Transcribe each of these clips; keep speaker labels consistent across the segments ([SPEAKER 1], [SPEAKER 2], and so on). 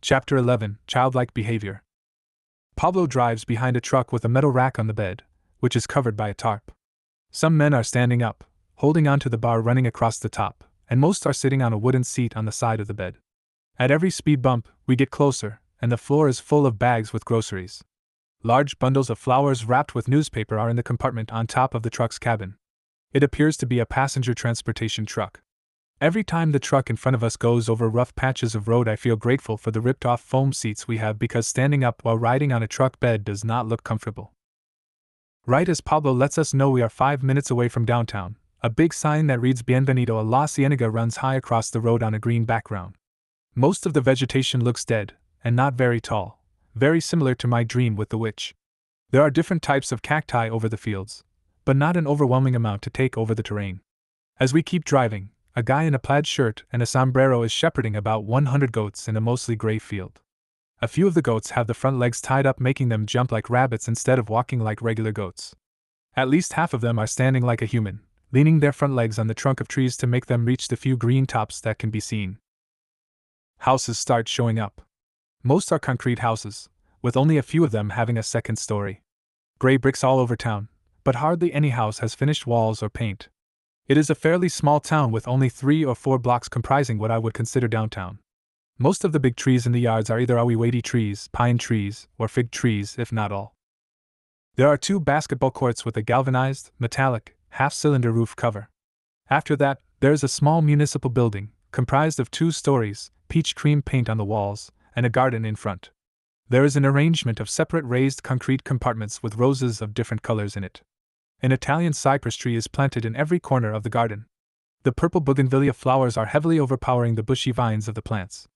[SPEAKER 1] Chapter 11, Childlike Behavior. Pablo drives behind a truck with a metal rack on the bed, which is covered by a tarp. Some men are standing up, holding onto the bar running across the top, and most are sitting on a wooden seat on the side of the bed. At every speed bump, we get closer, and the floor is full of bags with groceries. Large bundles of flowers wrapped with newspaper are in the compartment on top of the truck's cabin. It appears to be a passenger transportation truck. Every time the truck in front of us goes over rough patches of road, I feel grateful for the ripped-off foam seats we have, because standing up while riding on a truck bed does not look comfortable. Right as Pablo lets us know we are 5 minutes away from downtown, a big sign that reads Bienvenido a La Cienega runs high across the road on a green background. Most of the vegetation looks dead, and not very tall, very similar to my dream with the witch. There are different types of cacti over the fields, but not an overwhelming amount to take over the terrain. As we keep driving, a guy in a plaid shirt and a sombrero is shepherding about 100 goats in a mostly gray field. A few of the goats have the front legs tied up, making them jump like rabbits instead of walking like regular goats. At least half of them are standing like a human, leaning their front legs on the trunk of trees to make them reach the few green tops that can be seen. Houses start showing up. Most are concrete houses, with only a few of them having a second story. Gray bricks all over town, but hardly any house has finished walls or paint. It is a fairly small town with only 3 or 4 blocks comprising what I would consider downtown. Most of the big trees in the yards are either awiwadi trees, pine trees, or fig trees, if not all. There are 2 basketball courts with a galvanized, metallic, half-cylinder roof cover. After that, there is a small municipal building, comprised of 2 stories, peach cream paint on the walls, and a garden in front. There is an arrangement of separate raised concrete compartments with roses of different colors in it. An Italian cypress tree is planted in every corner of the garden. The purple bougainvillea flowers are heavily overpowering the bushy vines of the plants.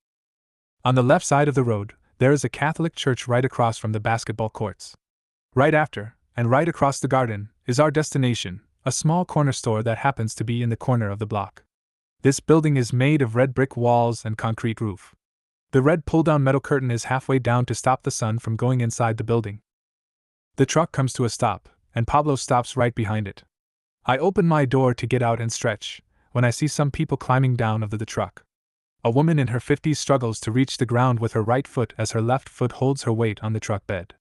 [SPEAKER 1] On the left side of the road, there is a Catholic church right across from the basketball courts. Right after, and right across the garden, is our destination, a small corner store that happens to be in the corner of the block. This building is made of red brick walls and concrete roof. The red pull-down metal curtain is halfway down to stop the sun from going inside the building. The truck comes to a stop, and Pablo stops right behind it. I open my door to get out and stretch, when I see some people climbing down of the truck. A woman in her 50s struggles to reach the ground with her right foot as her left foot holds her weight on the truck bed.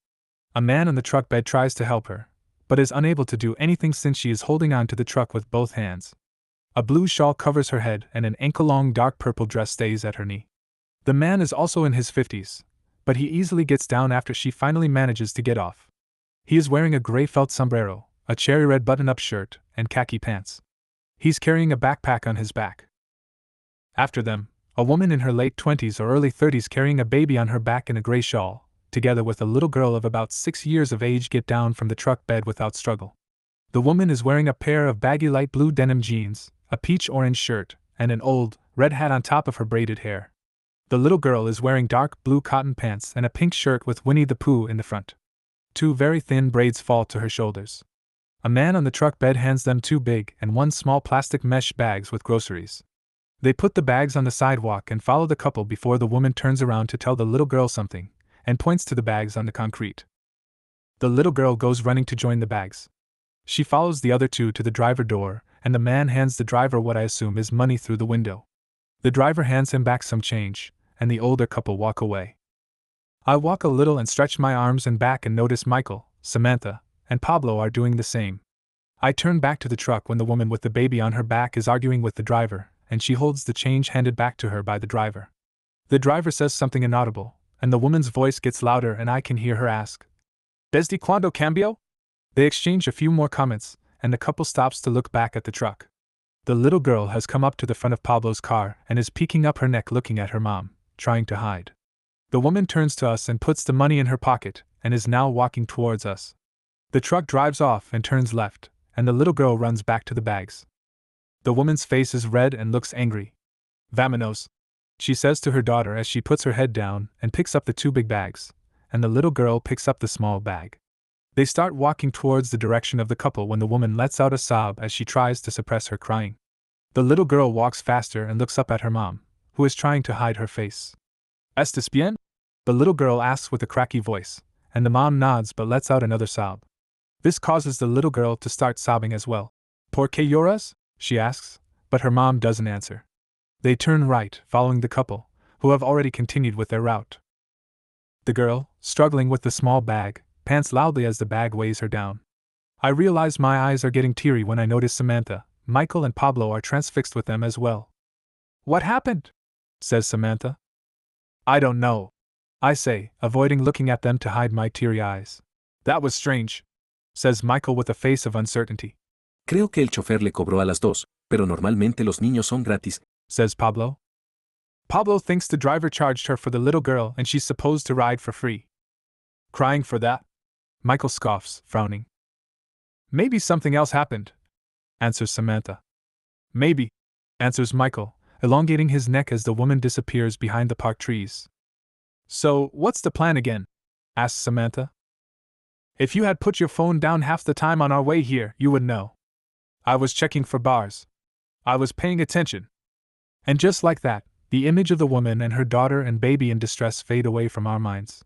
[SPEAKER 1] A man on the truck bed tries to help her, but is unable to do anything since she is holding on to the truck with both hands. A blue shawl covers her head and an ankle-long dark purple dress stays at her knee. The man is also in his 50s, but he easily gets down after she finally manages to get off. He is wearing a gray felt sombrero, a cherry red button-up shirt, and khaki pants. He's carrying a backpack on his back. After them, a woman in her late 20s or early 30s carrying a baby on her back in a gray shawl, together with a little girl of about 6 years of age, get down from the truck bed without struggle. The woman is wearing a pair of baggy light blue denim jeans, a peach-orange shirt, and an old, red hat on top of her braided hair. The little girl is wearing dark blue cotton pants and a pink shirt with Winnie the Pooh in the front. 2 very thin braids fall to her shoulders. A man on the truck bed hands them 2 big and 1 small plastic mesh bags with groceries. They put the bags on the sidewalk and follow the couple before the woman turns around to tell the little girl something, and points to the bags on the concrete. The little girl goes running to join the bags. She follows the other 2 to the driver door, and the man hands the driver what I assume is money through the window. The driver hands him back some change, and the older couple walk away. I walk a little and stretch my arms and back and notice Michael, Samantha, and Pablo are doing the same. I turn back to the truck when the woman with the baby on her back is arguing with the driver, and she holds the change handed back to her by the driver. The driver says something inaudible, and the woman's voice gets louder and I can hear her ask, "Desde cuando cambio?" They exchange a few more comments, and the couple stops to look back at the truck. The little girl has come up to the front of Pablo's car and is peeking up her neck looking at her mom, trying to hide. The woman turns to us and puts the money in her pocket, and is now walking towards us. The truck drives off and turns left, and the little girl runs back to the bags. The woman's face is red and looks angry. "Vámonos," she says to her daughter as she puts her head down and picks up the 2 big bags, and the little girl picks up the small bag. They start walking towards the direction of the couple when the woman lets out a sob as she tries to suppress her crying. The little girl walks faster and looks up at her mom, who is trying to hide her face. "Estás bien?" the little girl asks with a cracky voice, and the mom nods but lets out another sob. This causes the little girl to start sobbing as well. "¿Por qué lloras?" she asks, but her mom doesn't answer. They turn right, following the couple, who have already continued with their route. The girl, struggling with the small bag, pants loudly as the bag weighs her down. I realize my eyes are getting teary when I notice Samantha, Michael, and Pablo are transfixed with them as well. "What happened?" says Samantha. "I don't know," I say, avoiding looking at them to hide my teary eyes. "That was strange," says Michael with a face of uncertainty.
[SPEAKER 2] Creo que el chofer le cobró a las dos, pero normalmente los niños son gratis,
[SPEAKER 1] says Pablo. Pablo thinks the driver charged her for the little girl and she's supposed to ride for free. "Crying for that?" Michael scoffs, frowning. "Maybe something else happened," answers Samantha. "Maybe," answers Michael, elongating his neck as the woman disappears behind the park trees. "So, what's the plan again?" asks Samantha. "If you had put your phone down half the time on our way here, you would know. I was checking for bars. I was paying attention." And just like that, the image of the woman and her daughter and baby in distress fade away from our minds.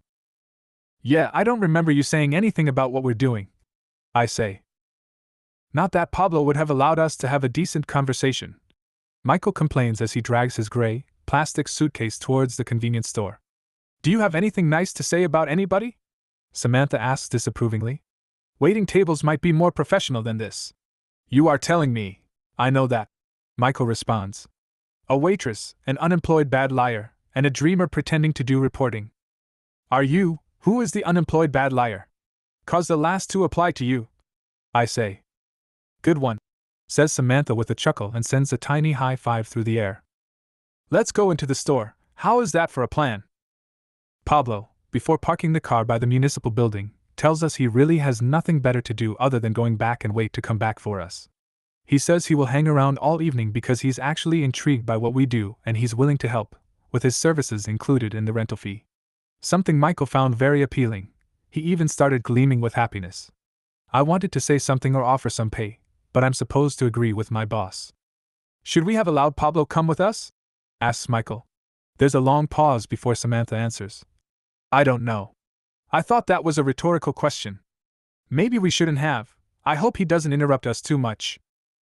[SPEAKER 1] "Yeah, I don't remember you saying anything about what we're doing," I say. "Not that Pablo would have allowed us to have a decent conversation," Michael complains as he drags his gray, plastic suitcase towards the convenience store. "Do you have anything nice to say about anybody?" Samantha asks disapprovingly. "Waiting tables might be more professional than this." "You are telling me. I know that," Michael responds. "A waitress, an unemployed bad liar, and a dreamer pretending to do reporting. Are you, who is the unemployed bad liar? 'Cause the last two apply to you," I say. "Good one," says Samantha with a chuckle and sends a tiny high five through the air. "Let's go into the store. How is that for a plan?" Pablo, before parking the car by the municipal building, tells us he really has nothing better to do other than going back and wait to come back for us. He says he will hang around all evening because he's actually intrigued by what we do and he's willing to help, with his services included in the rental fee. Something Michael found very appealing. He even started gleaming with happiness. I wanted to say something or offer some pay, but I'm supposed to agree with my boss. "Should we have allowed Pablo come with us?" asks Michael. There's a long pause before Samantha answers. "I don't know. I thought that was a rhetorical question. Maybe we shouldn't have. I hope he doesn't interrupt us too much."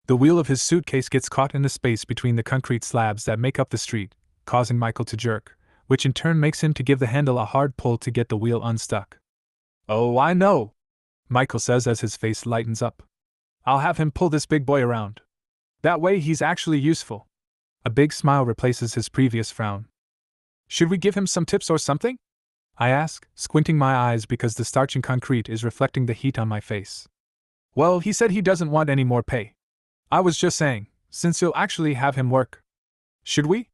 [SPEAKER 1] The wheel of his suitcase gets caught in the space between the concrete slabs that make up the street, causing Michael to jerk, which in turn makes him to give the handle a hard pull to get the wheel unstuck. "Oh, I know," Michael says as his face lightens up. "I'll have him pull this big boy around. That way he's actually useful." A big smile replaces his previous frown. "Should we give him some tips or something?" I ask, squinting my eyes because the starching concrete is reflecting the heat on my face. "Well, he said he doesn't want any more pay. I was just saying, since you'll actually have him work." "Should we?"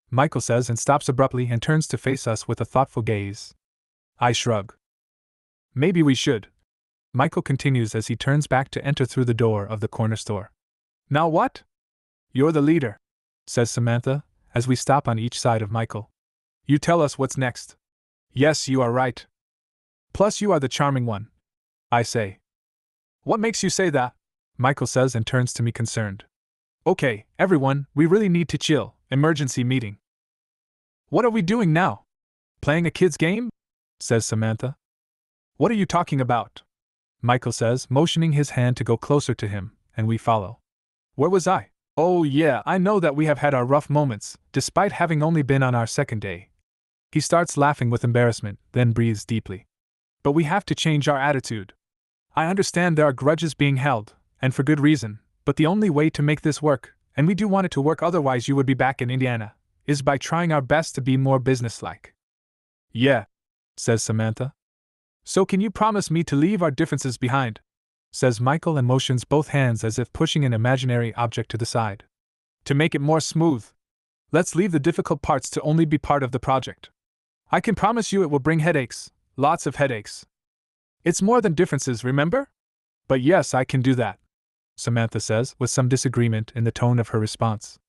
[SPEAKER 1] Michael says and stops abruptly and turns to face us with a thoughtful gaze. I shrug. "Maybe we should," Michael continues as he turns back to enter through the door of the corner store. "Now what?" "You're the leader," says Samantha, as we stop on each side of Michael. "You tell us what's next." "Yes, you are right. Plus you are the charming one," I say. "What makes you say that?" Michael says and turns to me concerned. "Okay, everyone, we really need to chill. Emergency meeting." "What are we doing now? Playing a kid's game?" says Samantha. "What are you talking about?" Michael says, motioning his hand to go closer to him, and we follow. "Where was I? Oh yeah, I know that we have had our rough moments, despite having only been on our second day." He starts laughing with embarrassment, then breathes deeply. "But we have to change our attitude. I understand there are grudges being held, and for good reason, but the only way to make this work, and we do want it to work otherwise you would be back in Indiana, is by trying our best to be more businesslike." "Yeah," says Samantha. "So can you promise me to leave our differences behind?" says Michael and motions both hands as if pushing an imaginary object to the side. "To make it more smooth. Let's leave the difficult parts to only be part of the project. I can promise you it will bring headaches, lots of headaches. It's more than differences, remember? But yes, I can do that," Samantha says, with some disagreement in the tone of her response.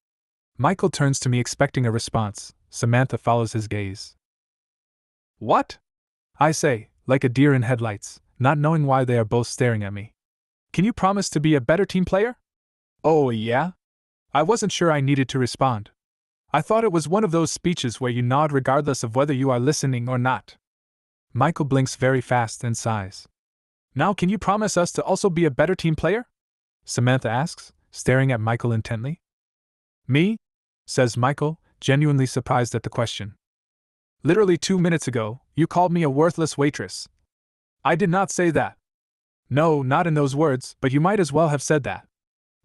[SPEAKER 1] Michael turns to me expecting a response. Samantha follows his gaze. "What?" I say, like a deer in headlights, not knowing why they are both staring at me. "Can you promise to be a better team player?" "Oh, yeah?" I wasn't sure I needed to respond. I thought it was one of those speeches where you nod regardless of whether you are listening or not. Michael blinks very fast and sighs. "Now can you promise us to also be a better team player?" Samantha asks, staring at Michael intently. "Me?" says Michael, genuinely surprised at the question. Literally 2 minutes ago, you called me a worthless waitress. I did not say that. No, not in those words, but you might as well have said that.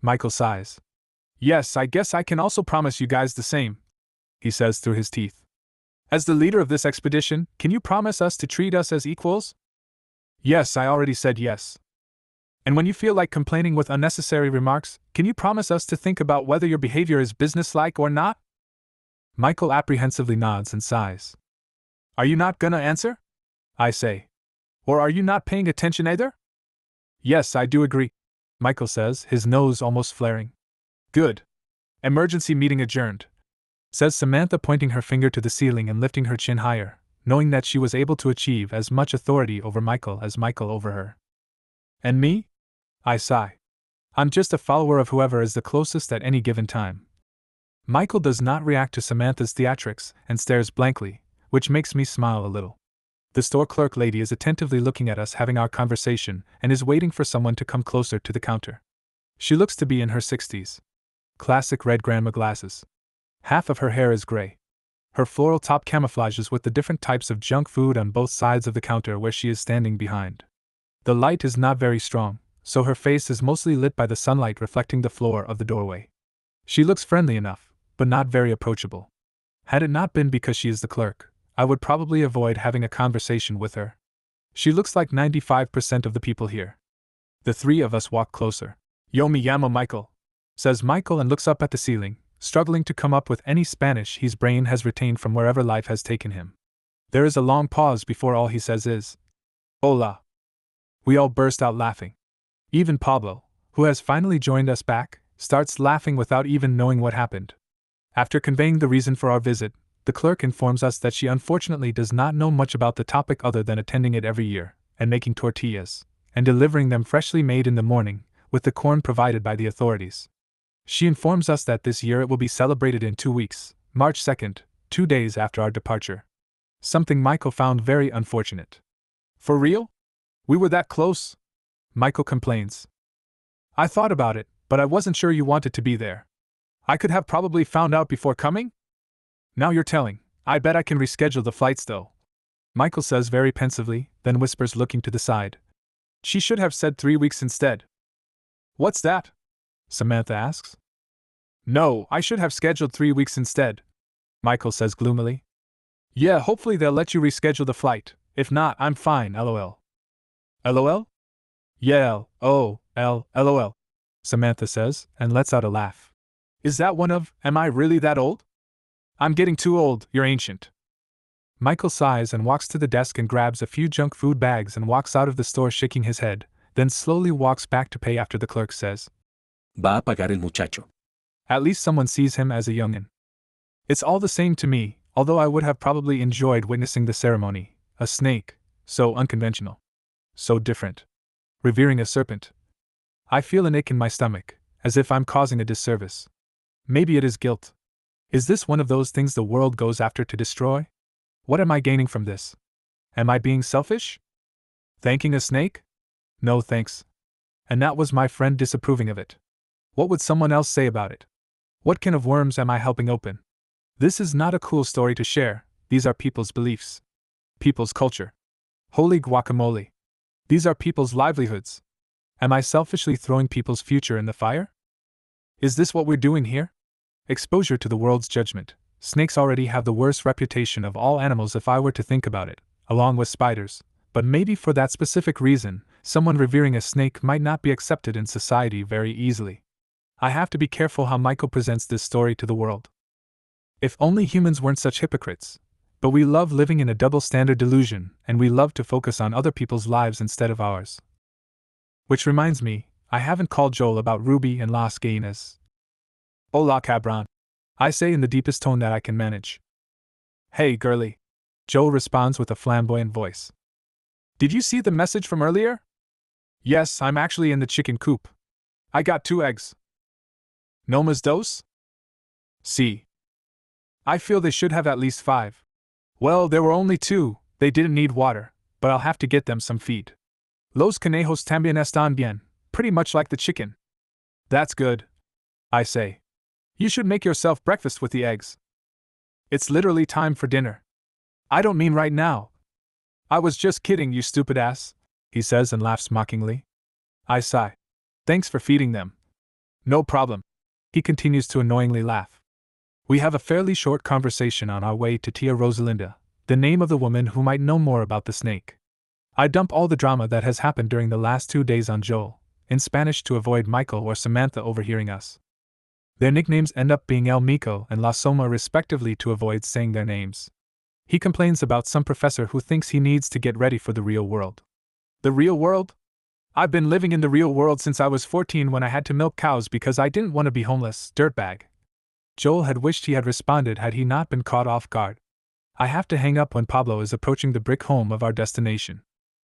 [SPEAKER 1] Michael sighs. Yes, I guess I can also promise you guys the same, he says through his teeth. As the leader of this expedition, can you promise us to treat us as equals? Yes, I already said yes. And when you feel like complaining with unnecessary remarks, can you promise us to think about whether your behavior is businesslike or not? Michael apprehensively nods and sighs. Are you not gonna answer? I say. Or are you not paying attention either? Yes, I do agree, Michael says, his nose almost flaring. Good. Emergency meeting adjourned, says Samantha, pointing her finger to the ceiling and lifting her chin higher, knowing that she was able to achieve as much authority over Michael as Michael over her. And me? I sigh. I'm just a follower of whoever is the closest at any given time. Michael does not react to Samantha's theatrics and stares blankly, which makes me smile a little. The store clerk lady is attentively looking at us having our conversation and is waiting for someone to come closer to the counter. She looks to be in her 60s. Classic red grandma glasses. Half of her hair is gray. Her floral top camouflages with the different types of junk food on both sides of the counter where she is standing behind. The light is not very strong, so her face is mostly lit by the sunlight reflecting the floor of the doorway. She looks friendly enough, but not very approachable. Had it not been because she is the clerk, I would probably avoid having a conversation with her. She looks like 95% of the people here. The three of us walk closer. Yo me llamo Michael, says Michael and looks up at the ceiling, struggling to come up with any Spanish his brain has retained from wherever life has taken him. There is a long pause before all he says is, Hola. We all burst out laughing. Even Pablo, who has finally joined us back, starts laughing without even knowing what happened. After conveying the reason for our visit, the clerk informs us that she unfortunately does not know much about the topic other than attending it every year, and making tortillas, and delivering them freshly made in the morning, with the corn provided by the authorities. She informs us that this year it will be celebrated in 2 weeks, March 2nd, 2 days after our departure. Something Michael found very unfortunate. For real? We were that close? Michael complains. I thought about it, but I wasn't sure you wanted to be there. I could have probably found out before coming? Now you're telling. I bet I can reschedule the flights though. Michael says very pensively, then whispers looking to the side. She should have said 3 weeks instead. What's that? Samantha asks. No, I should have scheduled 3 weeks instead, Michael says gloomily. Yeah, hopefully they'll let you reschedule the flight. If not, I'm fine, lol. LOL? Yeah, LOL, Samantha says, and lets out a laugh. Is that one of, am I really that old? I'm getting too old, you're ancient. Michael sighs and walks to the desk and grabs a few junk food bags and walks out of the store shaking his head, then slowly walks back to pay after the clerk says,
[SPEAKER 2] Va a pagar el muchacho.
[SPEAKER 1] At least someone sees him as a youngin'. It's all the same to me, although I would have probably enjoyed witnessing the ceremony. A snake, so unconventional. So different. Revering a serpent. I feel an ache in my stomach, as if I'm causing a disservice. Maybe it is guilt. Is this one of those things the world goes after to destroy? What am I gaining from this? Am I being selfish? Thanking a snake? No thanks. And that was my friend disapproving of it. What would someone else say about it? What can of worms am I helping open? This is not a cool story to share, these are people's beliefs. People's culture. Holy guacamole. These are people's livelihoods. Am I selfishly throwing people's future in the fire? Is this what we're doing here? Exposure to the world's judgment. Snakes already have the worst reputation of all animals if I were to think about it, along with spiders, but maybe for that specific reason, someone revering a snake might not be accepted in society very easily. I have to be careful how Michael presents this story to the world. If only humans weren't such hypocrites. But we love living in a double-standard delusion, and we love to focus on other people's lives instead of ours. Which reminds me, I haven't called Joel about Ruby and Las Gallinas. Hola cabron, I say in the deepest tone that I can manage. Hey girlie, Joel responds with a flamboyant voice. Did you see the message from earlier? Yes, I'm actually in the chicken coop. I got 2 eggs. No más dos? Sí. I feel they should have at least 5. Well, there were only 2, they didn't need water, but I'll have to get them some feed. Los conejos también están bien, pretty much like the chicken. That's good, I say. You should make yourself breakfast with the eggs. It's literally time for dinner. I don't mean right now. I was just kidding, you stupid ass, he says and laughs mockingly. I sigh. Thanks for feeding them. No problem. He continues to annoyingly laugh. We have a fairly short conversation on our way to Tia Rosalinda, the name of the woman who might know more about the snake. I dump all the drama that has happened during the last 2 days on Joel, in Spanish to avoid Michael or Samantha overhearing us. Their nicknames end up being El Mico and La Soma respectively to avoid saying their names. He complains about some professor who thinks he needs to get ready for the real world. The real world? I've been living in the real world since I was 14 when I had to milk cows because I didn't want to be homeless, dirtbag. Joel had wished he had responded had he not been caught off guard. I have to hang up when Pablo is approaching the brick home of our destination.